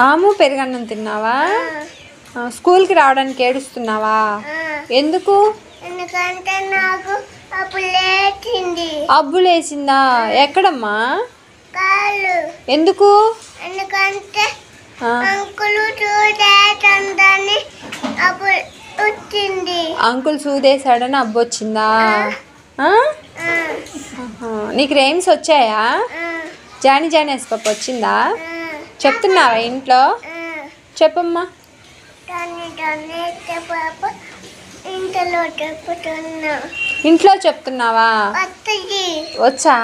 ఆము పెరుగన్నం తిన్నావా? స్కూల్కి రావడానికి ఏడుస్తున్నావా? ఎందుకు? ఎందుకంటే నాకు అబ్బులేసిందా? ఎక్కడమ్మా? కాళ్ళు. ఎందుకు? ఎందుకంటే అంకులు చూడేటందని అప్పుడు వచ్చింది. అంకుల్ సూదేశాడని అబ్బొచ్చిందా? నీకు రైమ్స్ వచ్చాయా? జానీ జానేస్ పాప వచ్చిందా? చెప్తున్నావా ఇంట్లో? చెప్పమ్మా. ఇంట్లో చెప్తున్నావా? వచ్చా?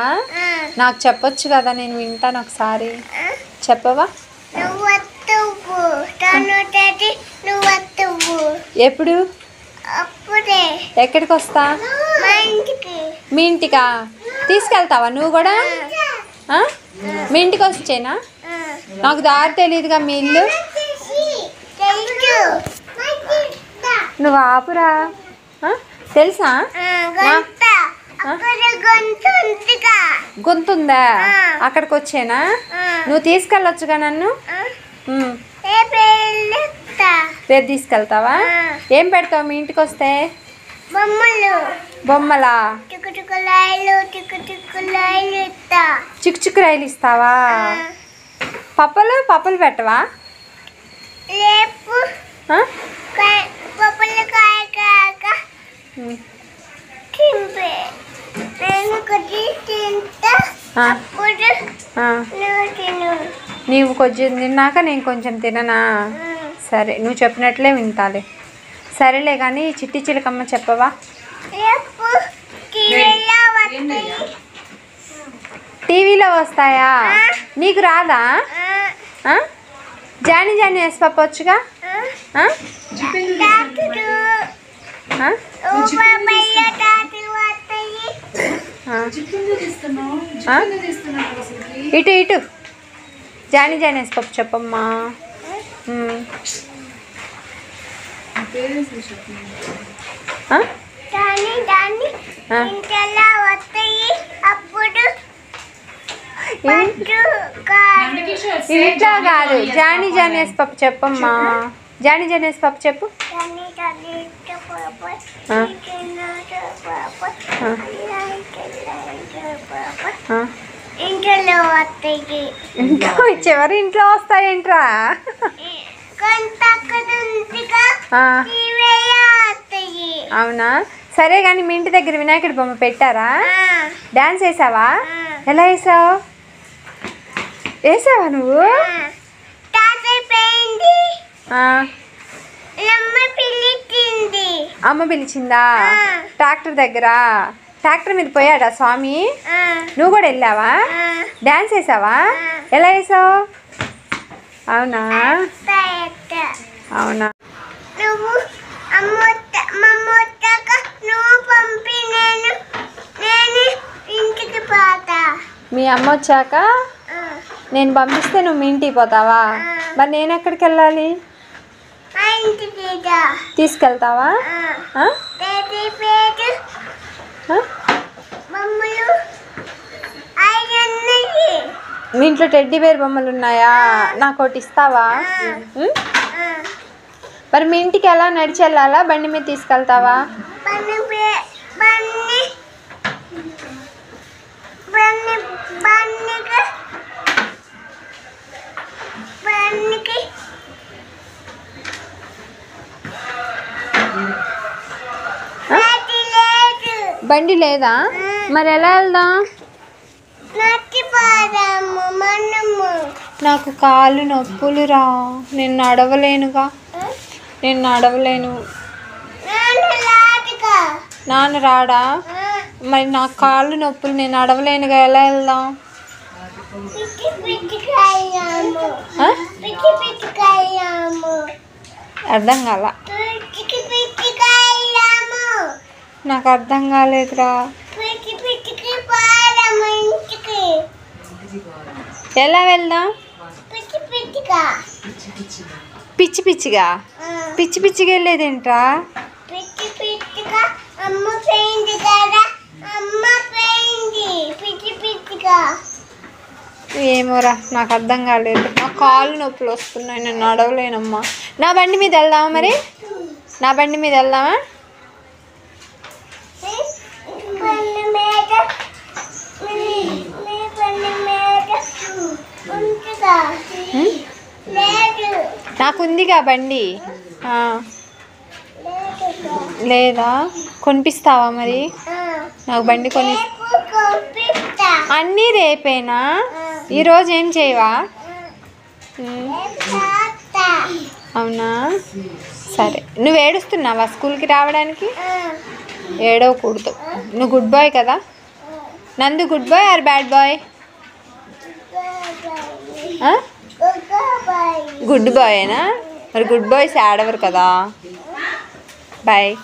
నాకు చెప్పొచ్చు కదా, నేను వింటాను ఒకసారి. చెప్పవా? ఎప్పుడు? ఎక్కడికి వస్తా? మీ ఇంటికా? తీసుకెళ్తావా నువ్వు కూడా? మీ ఇంటికి వచ్చేనా? నాకు దారి తెలియదుగా మీ ఇల్లు. నువ్వు ఆపురా. తెలుసా? గొంతుందా? అక్కడికి వచ్చేనా? నువ్వు తీసుకెళ్ళొచ్చుగా నన్ను. రేపు తీసుకెళ్తావా? ఏం పెడతావు మీ ఇంటికి వస్తే? బొమ్మలా? చిక్కు రైలు ఇస్తావా? పప్పులు పెట్టవా? నీవు కొంచెం తిన్నాక నేను కొంచెం తిననా? సరే, నువ్వు చెప్పినట్లే వింటాలే. సరేలే కానీ చిట్టి చిలకమ్మ చెప్పవా? టీవీలో వస్తాయా? నీకు రాదా? జానీ జానేస్ పాప వచ్చుగా? ఇటు ఇటు జానీ జానేస్ పాప చెప్పమ్మా. ఇంట్లో కాదు, జానీ జానేస్ పాప చెప్పమ్మా. జానీ జానేస్ పాప చెప్పు. ఇంట్లో చివరి ఇంట్లో వస్తాయేంట్రా? అవునా? సరే కానీ మీ ఇంటి దగ్గర వినాయకుడి బొమ్మ పెట్టారా? డాన్స్ వేసావా? ఎలా వేసావు? వేసావా నువ్వు? అమ్మ పిలిచిందా? ట్రాక్టర్ దగ్గర? ట్రాక్టర్ మీద పోయాడా స్వామి? నువ్వు కూడా వెళ్ళావా? డాన్స్ వేసావా? ఎలా వేసావు? అవునా? అవునా? మీ అమ్మ వచ్చాక నేను పంపిస్తే నువ్వు మీ ఇంటికి పోతావా? మరి నేను ఎక్కడికి వెళ్ళాలి? తీసుకెళ్తావా? మీ ఇంట్లో టెడ్డీ బేర్ బొమ్మలు ఉన్నాయా? నాకు ఒకటి ఇస్తావా? మరి మీ ఇంటికి ఎలా నడిచి వెళ్ళాలా? బండి మీద తీసుకెళ్తావా? బండి లేదా? మరి ఎలా వెళ్దాం? నాకు కాళ్ళు నొప్పులురా, నేను నడవలేనుగా. నేను నడవలేను. నాన్న రాడా? మరి నాకు కాళ్ళు నొప్పులు, నేను నడవలేనుగా, ఎలా వెళ్దాం? అర్థం కాల. నాకు అర్థం కాలేదురా. ఎలా వెళ్దాం? పిచ్చి పిచ్చిగా? పిచ్చి పిచ్చిగా వెళ్ళేదేంట్రా? ఏమోరా నాకు అర్థం కాలేదు. నా కాళ్ళు నొప్పులు వస్తున్నాయి, నేను నడవలేనమ్మా. నా బండి మీద వెళ్దామా మరి? నా బండి మీద వెళ్దామా? నాకుందిగా బండి. లేదా కొనిపిస్తావా మరి? నాకు బండి కొని. అన్నీ రేపేనా? ఈరోజు ఏం చేయవా? అవునా, సరే. నువ్వు ఏడుస్తున్నావా స్కూల్కి రావడానికి? ఏడవకూడదు. నువ్వు గుడ్ బాయ్ కదా. నందు good boy or bad boy? Good బాయేనా? మరి గుడ్ బాయ్స్ ఏడవరు కదా. బాయ్.